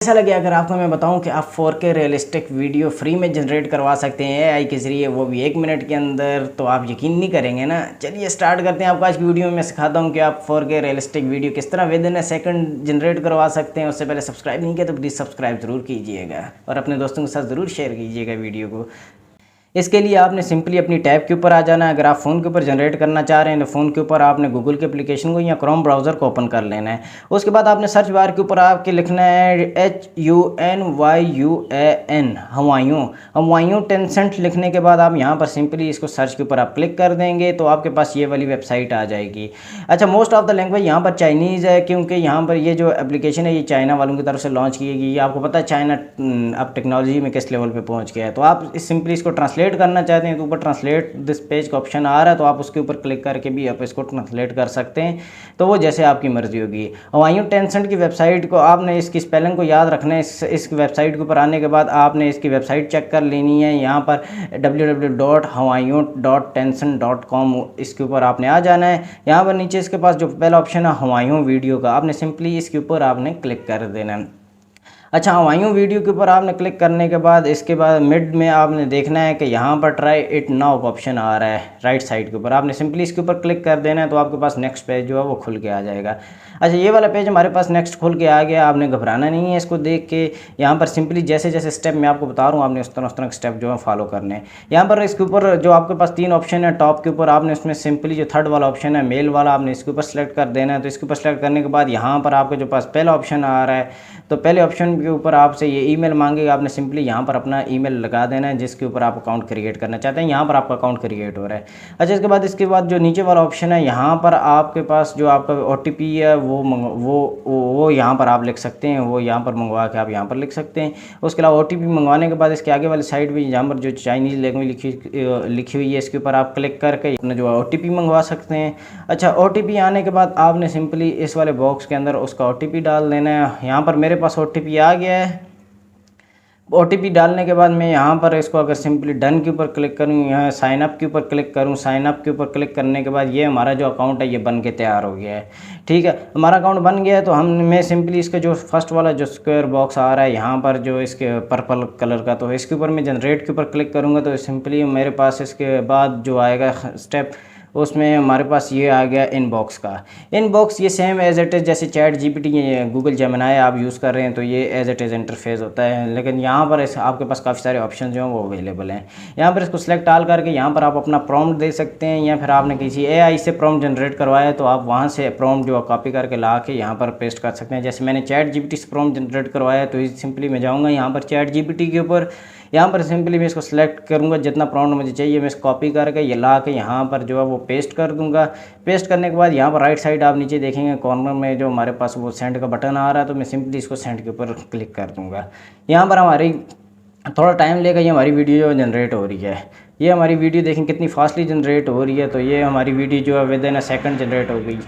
ऐसा लगे अगर आपको मैं बताऊं कि आप 4K रियलिस्टिक वीडियो फ्री में जनरेट करवा सकते हैं एआई के ज़रिए, वो भी 1 मिनट के अंदर, तो आप यकीन नहीं करेंगे ना। चलिए स्टार्ट करते हैं। आपको आज की वीडियो में मैं सिखाता हूं कि आप 4K रियलिस्टिक वीडियो किस तरह with in a second generate करवा सकते हैं। उससे पहले सब्सक्राइब नहीं किया तो प्लीज़ सब्सक्राइब ज़रूर कीजिएगा और अपने दोस्तों के साथ ज़रूर शेयर कीजिएगा वीडियो को। इसके लिए आपने सिंपली अपनी टैब के ऊपर आ जाना है। अगर आप फ़ोन के ऊपर जनरेट करना चाह रहे हैं तो फ़ोन के ऊपर आपने गूगल के एप्लीकेशन को या क्रोम ब्राउज़र को ओपन कर लेना है। उसके बाद आपने सर्च बार के ऊपर आपके लिखना है HUNYUAN हुमायूं टेंसेंट। लिखने के बाद आप यहाँ पर सिंपली इसको सर्च के ऊपर आप क्लिक कर देंगे तो आपके पास ये वाली वेबसाइट आ जाएगी। अच्छा, मोस्ट ऑफ द लैंग्वेज यहाँ पर चाइनीज़ है, क्योंकि यहाँ पर ये जो एप्लीकेशन है ये चाइना वालों की तरफ से लॉन्च की गई। आपको पता है चाइना अब टेक्नोलॉजी में किस लेवल पे पहुँच गया है। तो आप सिंपली इसको ट्रांसलेट करना चाहते हैं तो ऊपर ट्रांसलेट दिस पेज का ऑप्शन आ रहा है, तो आप उसके ऊपर क्लिक करके भी आप इसको ट्रांसलेट कर सकते हैं। तो वो जैसे आपकी मर्जी होगी। हुमायूं टेंसेंट की वेबसाइट को आपने इसकी स्पेलिंग को याद रखना है। इस वेबसाइट के ऊपर आने के बाद आपने इसकी वेबसाइट चेक कर लेनी है। यहाँ पर www.humayun.tencent.com इसके ऊपर आपने आ जाना है। यहाँ पर नीचे इसके पास जो पहला ऑप्शन है हुमायूं वीडियो का, आपने सिंपली इसके ऊपर आपने क्लिक कर देना है। अच्छा, हुमायूं वीडियो के ऊपर आपने क्लिक करने के बाद इसके बाद मिड में आपने देखना है कि यहाँ पर ट्राई इट नाउ ऑप्शन आ रहा है राइट साइड के ऊपर, आपने सिंपली इसके ऊपर क्लिक कर देना है तो आपके पास नेक्स्ट पेज जो है वो खुल के आ जाएगा। अच्छा, ये वाला पेज हमारे पास नेक्स्ट खुल के आ गया। आपने घबराना नहीं है इसको देख के। यहाँ पर सिंपली जैसे जैसे स्टेप मैं आपको बता रहा हूँ आपने उस तरह के स्टेप जो है फॉलो करने हैं। यहाँ पर इसके ऊपर जो आपके पास 3 ऑप्शन है टॉप के ऊपर, आपने इसमें सिंपली जो थर्ड वाला ऑप्शन है मेल वाला, आपने इसके ऊपर सेलेक्ट कर देना है। तो इसके ऊपर सेलेक्ट करने के बाद यहाँ पर आपके जो पास पहला ऑप्शन आ रहा है, तो पहले ऑप्शन के ऊपर आपसे ये ईमेल मांगेगा। आपने सिंपली यहाँ पर अपना ईमेल लगा देना है जिसके ऊपर आप अकाउंट क्रिएट करना चाहते हैं। यहाँ पर आपका अकाउंट क्रिएट हो रहा है। अच्छा, इसके बाद जो नीचे वाला ऑप्शन है यहाँ पर आपके पास जो आपका OTP है वो यहाँ पर आप लिख सकते हैं। वो यहाँ पर मंगवा के आप यहाँ पर लिख सकते हैं। उसके अलावा OTP मंगवाने के बाद इसके आगे वाली साइड भी यहाँ पर जो चाइनीज़ लैंग्वेज लिखी हुई है इसके ऊपर आप क्लिक करके अपना जो OTP मंगवा सकते हैं। अच्छा, OTP आने के बाद आपने सिंपली इस वाले बॉक्स के अंदर उसका OTP डाल देना है। यहाँ पर मेरे पास OTP आ गया है। OTP डालने के बाद मैं यहाँ पर इसको अगर सिंपली डन के ऊपर क्लिक करूँ, यहाँ साइन अप के ऊपर क्लिक करूँ, साइन अप के ऊपर क्लिक करने के बाद ये हमारा जो अकाउंट है ये बन के तैयार हो गया है। ठीक है, हमारा अकाउंट बन गया है। तो मैं सिंपली इसका जो फर्स्ट वाला जो स्क्वायर बॉक्स आ रहा है यहाँ पर जो इसके पर्पल कलर का, तो इसके ऊपर मैं जनरेट के ऊपर क्लिक करूँगा तो सिंपली मेरे पास इसके बाद जो आएगा स्टेप उसमें हमारे पास ये आ गया इनबॉक्स का। इनबॉक्स ये सेम एज इट इज़ जैसे चैट GPT गूगल जेमिनाई आप यूज़ कर रहे हैं तो ये एज इट इज़ इंटरफेस होता है, लेकिन यहाँ पर आपके पास काफ़ी सारे ऑप्शन जो हैं वो अवेलेबल हैं। यहाँ पर इसको सिलेक्ट आल करके यहाँ पर आप अपना प्रॉम्प्ट दे सकते हैं, या फिर आपने किसी AI से प्रॉम्प्ट जनरेट करवाया तो आप वहाँ से प्रॉम्प्ट जो कॉपी करके ला के यहाँ पर पेस्ट कर सकते हैं। जैसे मैंने चैट GPT से प्रॉम्प्ट जनरेट करवाया तो सिंपली मैं जाऊँगा यहाँ पर चैट GPT के ऊपर, यहाँ पर सिंपली मैं इसको सिलेक्ट करूँगा जितना प्रॉम्प्ट मुझे चाहिए मैं इसको कॉपी करके ये ला के यहाँ पर जो है वो पेस्ट कर दूँगा। पेस्ट करने के बाद यहाँ पर राइट साइड आप नीचे देखेंगे कॉर्नर में जो हमारे पास वो सेंड का बटन आ रहा है, तो मैं सिंपली इसको सेंड के ऊपर क्लिक कर दूँगा। यहाँ पर हमारी थोड़ा टाइम लेगा, ये हमारी वीडियो जो जनरेट हो रही है। ये हमारी वीडियो देखें कितनी फास्टली जनरेट हो रही है। तो ये हमारी वीडियो जो है with in a second generate हो गई।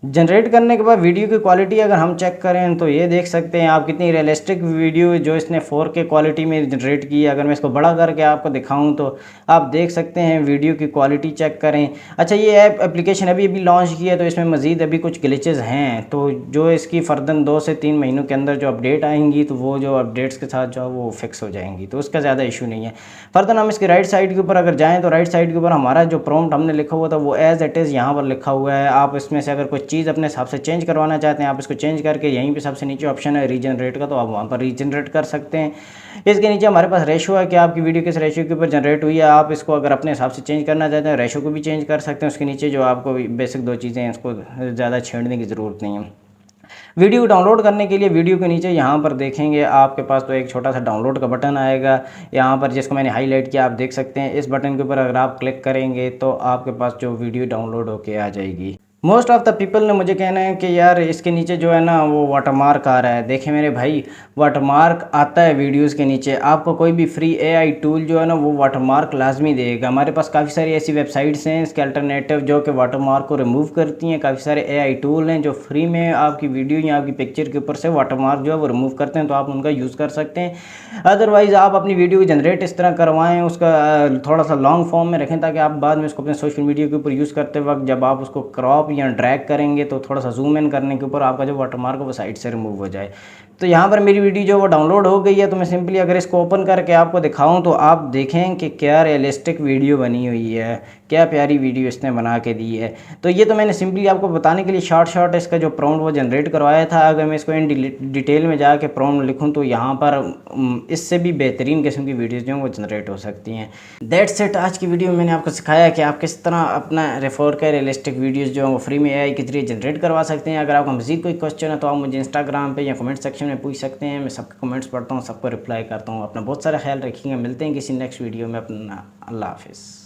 जनरेट करने के बाद वीडियो की क्वालिटी अगर हम चेक करें तो ये देख सकते हैं आप कितनी रियलिस्टिक वीडियो जो इसने 4K क्वालिटी में जनरेट की है। अगर मैं इसको बड़ा करके आपको दिखाऊं तो आप देख सकते हैं वीडियो की क्वालिटी चेक करें। अच्छा, ये एप्लीकेशन अभी लॉन्च की है तो इसमें मज़ीद अभी कुछ ग्लिचेस हैं, तो जो इसकी फ़र्दन 2 से 3 महीनों के अंदर जो अपडेट आएंगी तो वो जो अपडेट्स के साथ जो वो फिक्स हो जाएंगी, तो उसका ज़्यादा इशू नहीं है। फ़र्दन हम इसके राइट साइड के ऊपर अगर जाएँ तो राइट साइड के ऊपर हमारा जो प्रॉम्प्ट हमने लिखा हुआ था वो एज़ इट इज़ यहाँ पर लिखा हुआ है। आप इसमें से अगर कोई चीज़ अपने हिसाब से चेंज करवाना चाहते हैं आप इसको चेंज करके यहीं पे सबसे नीचे ऑप्शन है रीजनरेट का, तो आप वहाँ पर रीजनरेट कर सकते हैं। इसके नीचे हमारे पास रेशो है कि आपकी वीडियो किस रेशो के ऊपर जनरेट हुई है। आप इसको अगर अपने हिसाब से चेंज करना चाहते हैं रेशो को भी चेंज कर सकते हैं। उसके नीचे जो आपको बेसिक 2 चीज़ें हैं इसको ज़्यादा छेड़ने की ज़रूरत नहीं है। वीडियो को डाउनलोड करने के लिए वीडियो के नीचे यहाँ पर देखेंगे आपके पास तो एक छोटा सा डाउनलोड का बटन आएगा यहाँ पर, जिसको मैंने हाईलाइट किया आप देख सकते हैं। इस बटन के ऊपर अगर आप क्लिक करेंगे तो आपके पास जो वीडियो डाउनलोड होके आ जाएगी। मोस्ट ऑफ द पीपल ने मुझे कहना है कि यार इसके नीचे जो है ना वो वाटरमार्क आ रहा है। देखें मेरे भाई, वाटरमार्क आता है वीडियोस के नीचे। आपको कोई भी फ्री AI टूल जो है ना वो वाटरमार्क लाजमी देगा। हमारे पास काफ़ी सारी ऐसी वेबसाइट्स हैं इसके अल्टरनेटिव जो कि वाटरमार्क को रिमूव करती हैं। काफ़ी सारे AI टूल हैं जो फ्री में आपकी वीडियो या आपकी पिक्चर के ऊपर से वाटरमार्क जो है वो रिमूव करते हैं, तो आप उनका यूज़ कर सकते हैं। अदरवाइज़ आप अपनी वीडियो को जनरेट इस तरह करवाएँ, उसका थोड़ा सा लॉन्ग फॉर्म में रखें ताकि आप बाद में उसको अपने सोशल मीडिया के ऊपर यूज़ करते वक्त जब आप उसको क्रॉप आप यहाँ ड्रैग करेंगे तो थोड़ा सा जूम इन करने के ऊपर आपका जो वाटरमार्क है वो साइड से रिमूव हो जाए। तो यहाँ पर मेरी वीडियो जो वो डाउनलोड हो गई है, तो मैं सिंपली अगर इसको ओपन करके आपको दिखाऊं तो आप देखें कि क्या रियलिस्टिक वीडियो बनी हुई है, क्या प्यारी वीडियो इसने बना के दी है। तो ये तो मैंने सिंपली आपको बताने के लिए शॉर्ट इसका जो प्रॉम्प्ट वो जनरेट करवाया था। अगर मैं इसको इन डिटेल में जाके प्रॉम्प्ट लिखूं तो यहाँ पर इससे भी बेहतरीन किस्म की वीडियोज़ जो हैं वो जनरेट हो सकती हैं। That's it. आज की वीडियो में मैंने आपको सिखाया कि आप किस तरह अपना रेफर का रियलिस्टिक वीडियोज़ जो हैं वो फ्री में AI के जरिए जनरेट करवा सकते हैं। अगर आपका मज़ीद कोई क्वेश्चन है तो आप मुझे इंस्टाग्राम पे या कमेंट सेक्शन में पूछ सकते हैं। मैं सबके कमेंट्स पढ़ता हूँ, सबको रिप्लाई करता हूँ। अपना बहुत सारा ख्याल रखिएगा। मिलते हैं किसी नेक्स्ट वीडियो में। अपना अल्लाह हाफिज़।